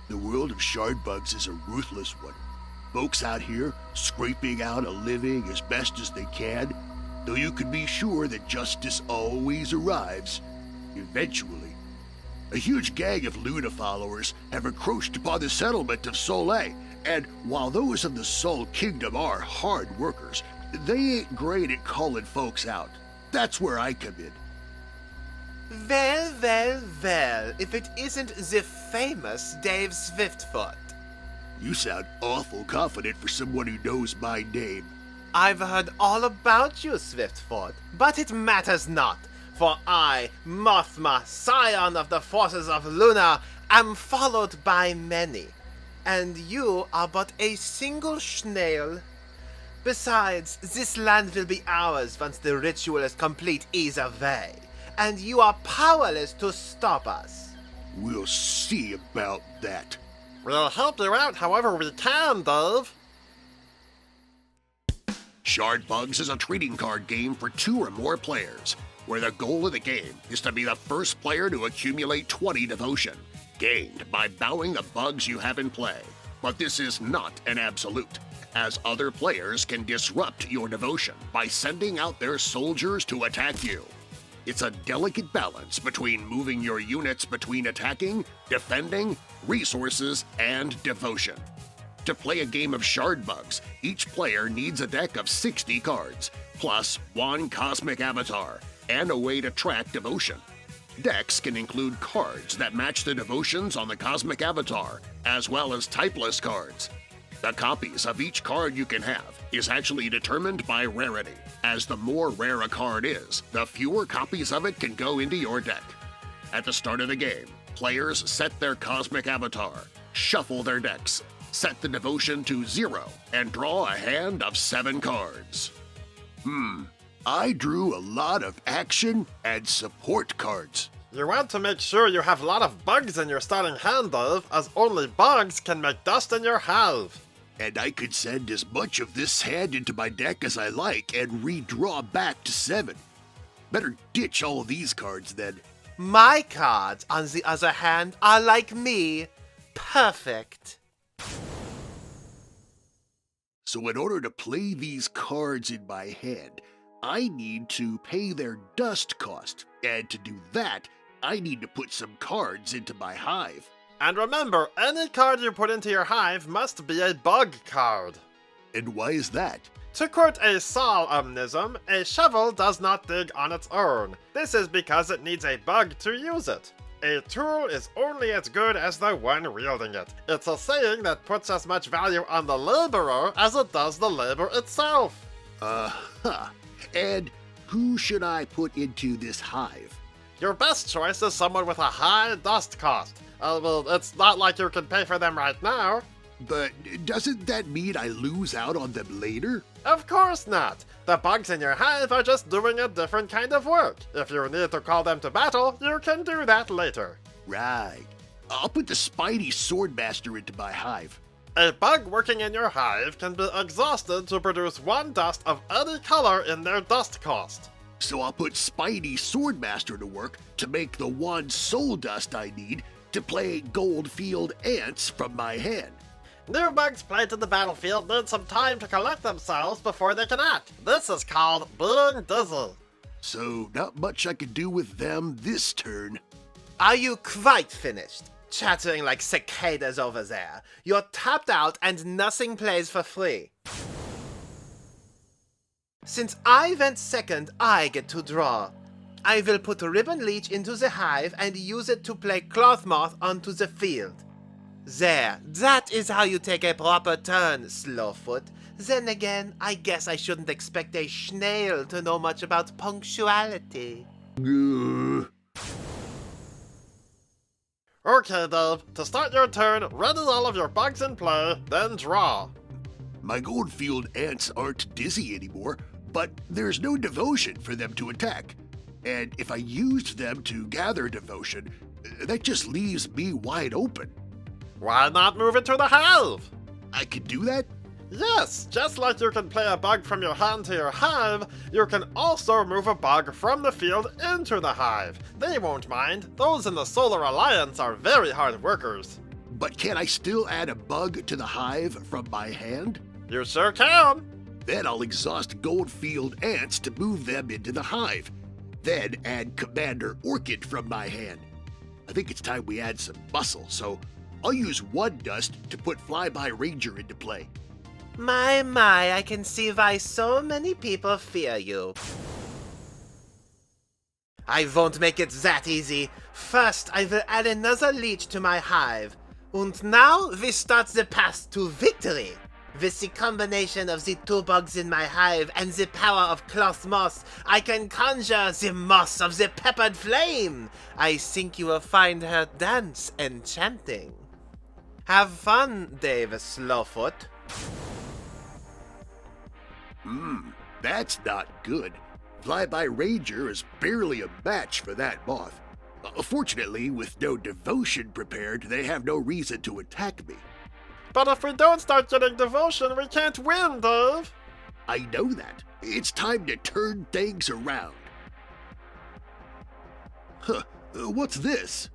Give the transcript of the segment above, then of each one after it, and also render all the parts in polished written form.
The world of shard bugs is a ruthless one. Folks out here scraping out a living as best as they can, though you can be sure that justice always arrives, eventually. A huge gang of Luna followers have encroached upon the settlement of Soleil, and while those of the Sol Kingdom are hard workers, they ain't great at calling folks out. That's where I come in. Well, if it isn't the famous Dave Swiftfoot. You sound awful confident for someone who knows my name. I've heard all about you, Swiftfoot, but it matters not, for I, Mothma, scion of the forces of Luna, am followed by many, and you are but a single snail. Besides, this land will be ours once the ritual is complete either way, and you are powerless to stop us. We'll see about that. We'll help you out however we can, Dave. Shard Bugs is a trading card game for 2 or more players, where the goal of the game is to be the first player to accumulate 20 devotion, gained by bowing the bugs you have in play. But this is not an absolute, as other players can disrupt your devotion by sending out their soldiers to attack you. It's a delicate balance between moving your units between attacking, defending, resources, and devotion. To play a game of Shard Bugs, each player needs a deck of 60 cards, plus 1 cosmic avatar, and a way to track devotion. Decks can include cards that match the devotions on the cosmic avatar, as well as typeless cards. The copies of each card you can have is actually determined by rarity, as the more rare a card is, the fewer copies of it can go into your deck. At the start of the game, players set their cosmic avatar, shuffle their decks, set the devotion to 0, and draw a hand of 7 cards. I drew a lot of action and support cards. You want to make sure you have a lot of bugs in your starting hand, Dave, as only bugs can make dust in your hive. And I could send as much of this hand into my deck as I like and redraw back to 7. Better ditch all of these cards then. My cards, on the other hand, are like me. Perfect. So in order to play these cards in my hand, I need to pay their dust cost, and to do that, I need to put some cards into my hive. And remember, any card you put into your hive must be a bug card. And why is that? To quote a Sol omnism, a shovel does not dig on its own. This is because it needs a bug to use it. A tool is only as good as the one wielding it. It's a saying that puts as much value on the laborer as it does the labor itself. And who should I put into this hive? Your best choice is someone with a high dust cost. Well, it's not like you can pay for them right now. But doesn't that mean I lose out on them later? Of course not. The bugs in your hive are just doing a different kind of work. If you need to call them to battle, you can do that later. Right. I'll put the Spidey Swordmaster into my hive. A bug working in your hive can be exhausted to produce 1 dust of any color in their dust cost. So I'll put Spidey Swordmaster to work to make the 1 soul dust I need to play Goldfield Ants from my hand. New bugs played to the battlefield need some time to collect themselves before they can act. This is called being dizzy. So not much I can do with them this turn. Are you quite finished? Chattering like cicadas over there. You're tapped out and nothing plays for free. Since I went second, I get to draw. I will put Ribbon Leech into the hive and use it to play Cloth Moth onto the field. There, that is how you take a proper turn, Slowfoot. Then again, I guess I shouldn't expect a snail to know much about punctuality. Okay, Dave, to start your turn, ready all of your bugs in play, then draw. My Goldfield Ants aren't dizzy anymore, but there's no devotion for them to attack. And if I used them to gather devotion, that just leaves me wide open. Why not move it to the hive? I could do that? Yes, just like you can play a bug from your hand to your hive, you can also move a bug from the field into the hive. They won't mind. Those in the Solar Alliance are very hard workers. But can I still add a bug to the hive from my hand? You sure can. Then I'll exhaust Goldfield ants to move them into the hive. Then add Commander Orchid from my hand. I think it's time we add some muscle, so I'll use one dust to put Flyby Ranger into play. My, I can see why so many people fear you. I won't make it that easy. First, I will add another leech to my hive. And now we start the path to victory. With the combination of the two bugs in my hive and the power of cloth moss, I can conjure the moss of the peppered flame. I think you will find her dance enchanting. Have fun, Dave Slowfoot. That's not good. Flyby Ranger is barely a match for that moth. Fortunately, with no devotion prepared, they have no reason to attack me. But if we don't start getting devotion, we can't win, Dave! I know that. It's time to turn things around. What's this?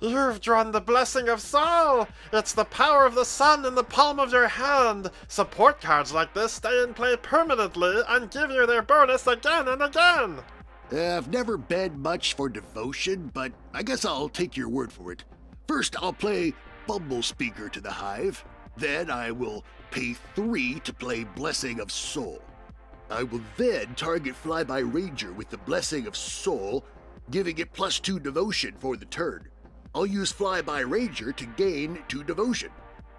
You've drawn the Blessing of Sol! It's the power of the sun in the palm of your hand! Support cards like this stay in play permanently and give you their bonus again and again! I've never been much for devotion, but I guess I'll take your word for it. First, I'll play Bumble Speaker to the hive. Then I will pay 3 to play Blessing of Soul. I will then target Flyby Ranger with the Blessing of Soul, giving it +2 devotion for the turn. I'll use Flyby Ranger to gain 2 devotion.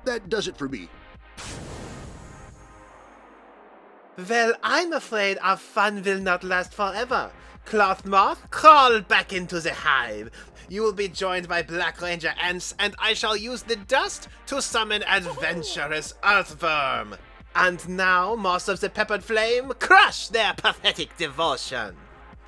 That does it for me. Well, I'm afraid our fun will not last forever. Cloth Moth, crawl back into the hive. You will be joined by Black Ranger ants, and I shall use the dust to summon adventurous earthworm. And now, Moss of the Peppered Flame, crush their pathetic devotion.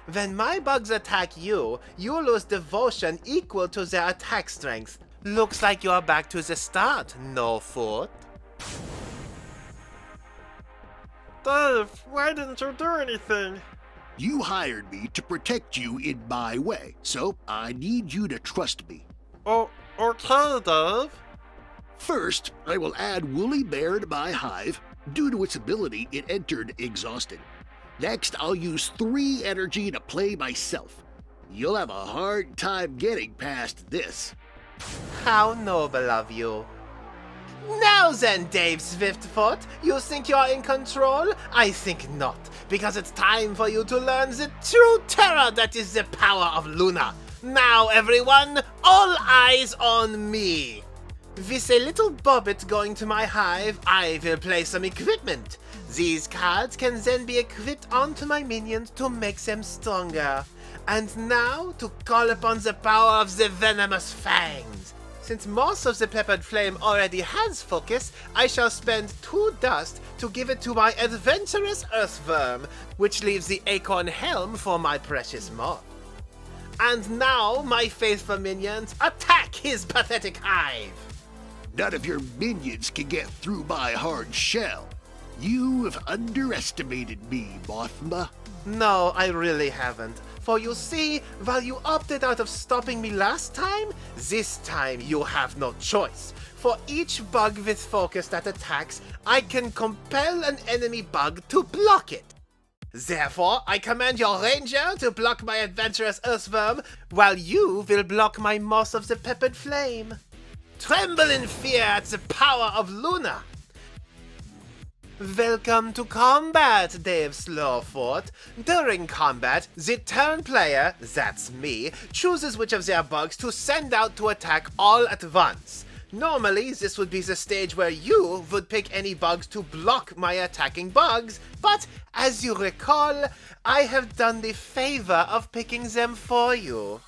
When my bugs attack you, you lose devotion equal to their attack strength. Looks like you're back to the start, no foot. Dave, why didn't you do anything? You hired me to protect you in my way, so I need you to trust me. Oh, okay, Dave. First, I will add Woolly Bear to my hive. Due to its ability, it entered exhausted. Next, I'll use 3 energy to play myself. You'll have a hard time getting past this. How noble of you. Now then, Dave Swiftfoot, you think you're in control? I think not, because it's time for you to learn the true terror that is the power of Luna. Now, everyone, all eyes on me. With a little bobbit going to my hive, I will play some equipment. These cards can then be equipped onto my minions to make them stronger. And now, to call upon the power of the venomous fangs. Since Moss of the Peppered Flame already has focus, I shall spend 2 dust to give it to my adventurous earthworm, which leaves the acorn helm for my precious moth. And now, my faithful minions, attack his pathetic hive! None of your minions can get through my hard shell. You have underestimated me, Mothma. No, I really haven't. For you see, while you opted out of stopping me last time, this time you have no choice. For each bug with focus that attacks, I can compel an enemy bug to block it. Therefore, I command your ranger to block my adventurous earthworm, while you will block my Moss of the Peppered Flame. Tremble in fear at the power of Luna! Welcome to combat, Dave Slowfoot. During combat, the turn player, that's me, chooses which of their bugs to send out to attack all at once. Normally, this would be the stage where you would pick any bugs to block my attacking bugs, but as you recall, I have done the favor of picking them for you.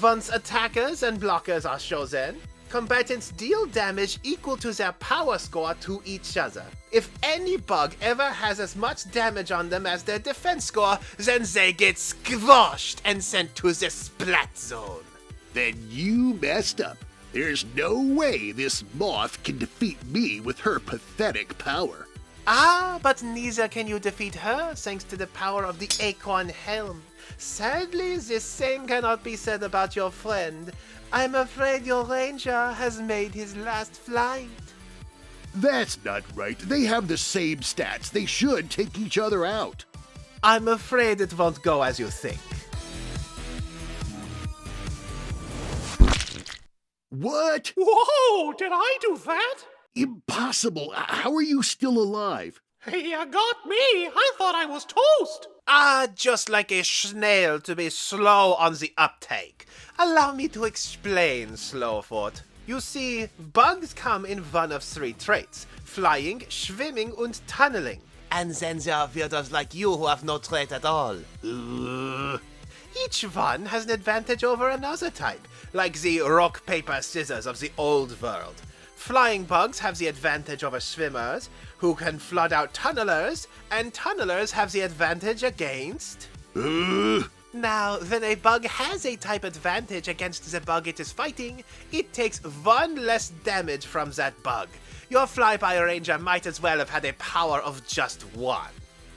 Once attackers and blockers are chosen, combatants deal damage equal to their power score to each other. If any bug ever has as much damage on them as their defense score, then they get squashed and sent to the splat zone. Then you messed up. There's no way this moth can defeat me with her pathetic power. Ah, but neither can you defeat her thanks to the power of the Acorn Helm. Sadly, the same cannot be said about your friend. I'm afraid your ranger has made his last flight. That's not right. They have the same stats. They should take each other out. I'm afraid it won't go as you think. What? Whoa, did I do that? Impossible. How are you still alive? You got me. I thought I was toast. Ah, just like a snail to be slow on the uptake. Allow me to explain, Slowfoot. You see, bugs come in one of three traits: flying, swimming, and tunneling. And then there are weirdos like you who have no trait at all. Each one has an advantage over another type, like the rock, paper, scissors of the old world. Flying bugs have the advantage over swimmers, who can flood out tunnelers, and tunnelers have the advantage against... Now, when a bug has a type advantage against the bug it is fighting, it takes one less damage from that bug. Your flyby ranger might as well have had a power of just one.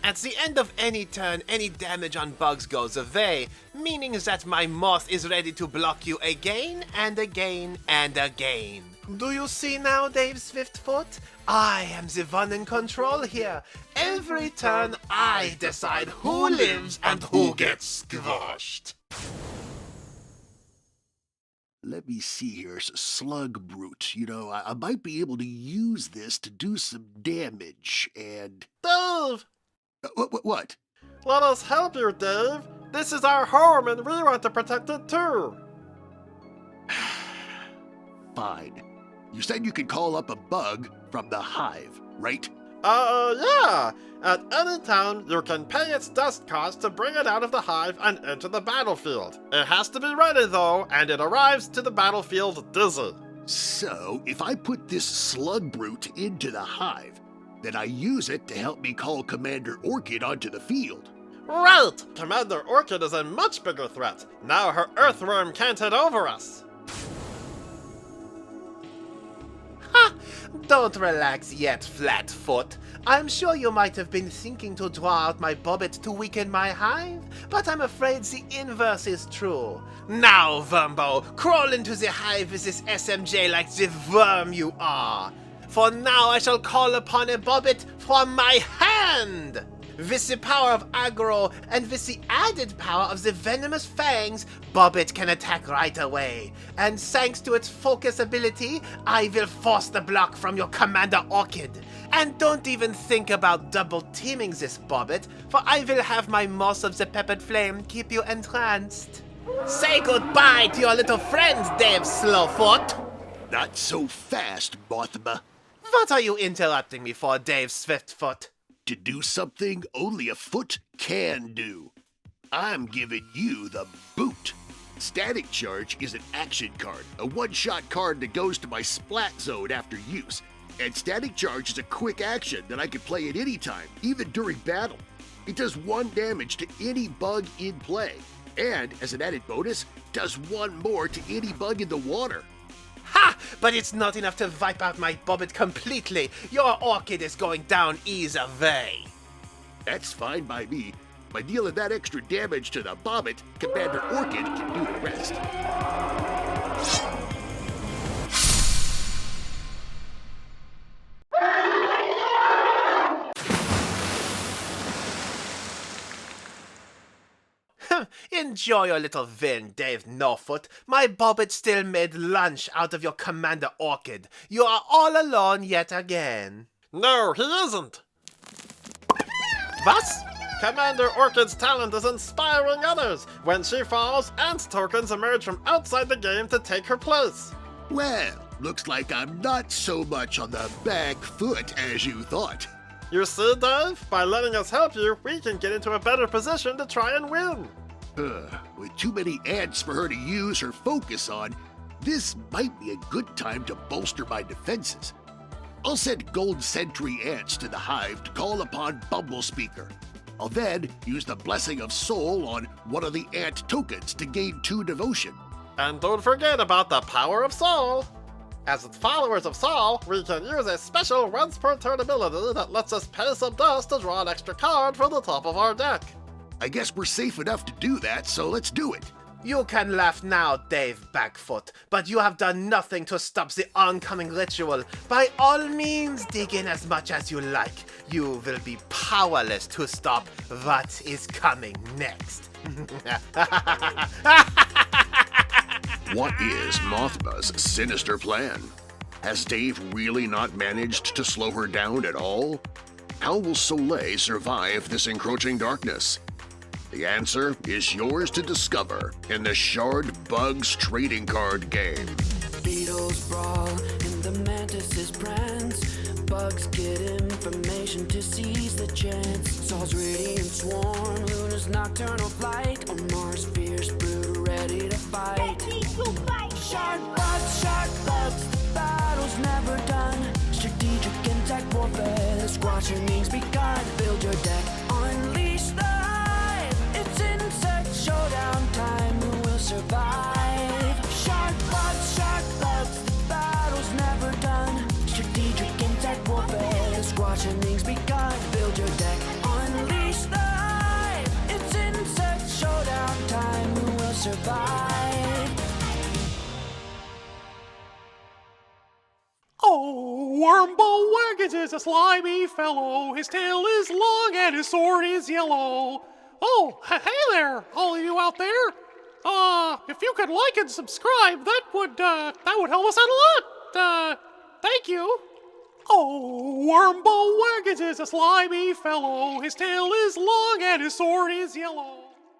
At the end of any turn, any damage on bugs goes away, meaning that my moth is ready to block you again and again and again. Do you see now, Dave Swiftfoot? I am the one in control here. Every turn, I decide who lives and who gets squashed. Let me see here. Slug Brute. You know, I might be able to use this to do some damage, and... Dave! What? Let us help you, Dave. This is our home and we want to protect it too. Fine. You said you could call up a bug from the Hive, right? Yeah! At any time, you can pay its dust cost to bring it out of the hive and into the battlefield. It has to be ready though, and it arrives to the battlefield dizzy. So, if I put this Slug Brute into the Hive, then I use it to help me call Commander Orchid onto the field. Right! Commander Orchid is a much bigger threat. Now her earthworm can't hit over us. Ha! Don't relax yet, Flatfoot. I'm sure you might have been thinking to draw out my bobbit to weaken my hive, but I'm afraid the inverse is true. Now, Vermbo, crawl into the hive with this SMJ like the worm you are. For now I shall call upon a bobbit from my hand! With the power of aggro and with the added power of the venomous fangs, Bobbit can attack right away. And thanks to its focus ability, I will force the block from your Commander Orchid. And don't even think about double teaming this Bobbit, for I will have my Moss of the Peppered Flame keep you entranced. Say goodbye to your little friends, Dave Slowfoot! Not so fast, Mothma. What are you interrupting me for, Dave Swiftfoot? To do something only a foot can do. I'm giving you the boot. Static Charge is an action card, a one-shot card that goes to my splat zone after use. And Static Charge is a quick action that I can play at any time, even during battle. It does 1 damage to any bug in play, and as an added bonus, does 1 more to any bug in the water. Ha! But it's not enough to wipe out my Bobbit completely. Your Orchid is going down either way. That's fine by me. By dealing that extra damage to the Bobbit, Commander Orchid can do the rest. Enjoy your little win, Dave Norfoot. My Bobbit still made lunch out of your Commander Orchid. You are all alone yet again. No, he isn't. What? Commander Orchid's talent is inspiring others. When she falls, ant tokens emerge from outside the game to take her place. Well, looks like I'm not so much on the back foot as you thought. You see, Dave? By letting us help you, we can get into a better position to try and win. With too many ants for her to use her focus on, this might be a good time to bolster my defenses. I'll send Gold Sentry ants to the hive to call upon Bumblespeaker. I'll then use the Blessing of Soul on one of the ant tokens to gain 2 devotion. And don't forget about the power of soul. As followers of Saul, we can use a special once per turn ability that lets us pay some dust to draw an extra card from the top of our deck. I guess we're safe enough to do that, so let's do it. You can laugh now, Dave Backfoot, but you have done nothing to stop the oncoming ritual. By all means, dig in as much as you like. You will be powerless to stop what is coming next. What is Mothma's sinister plan? Has Dave really not managed to slow her down at all? How will Soleil survive this encroaching darkness? The answer is yours to discover in the Shard Bugs trading card game. Beetles brawl in the mantis's prance. Bugs get information to seize the chance. Saul's radiant swarm, Luna's nocturnal flight. On Mars, fierce brood ready to fight. Shard bugs, the battle's never done. Strategic intact warfare, the squashing's begun. Build your deck, unleash the hive. It's insect showdown time, who will survive? Shard bugs, the battle's never done. Strategic intact warfare, the squashing's begun. Build your deck, unleash the hive. It's insect showdown time, who will survive? Oh, Wormball Waggins is a slimy fellow. His tail is long and his sword is yellow. Oh, hey there, all of you out there. If you could like and subscribe, that would help us out a lot. Thank you. Oh, Wormball Waggins is a slimy fellow. His tail is long and his sword is yellow.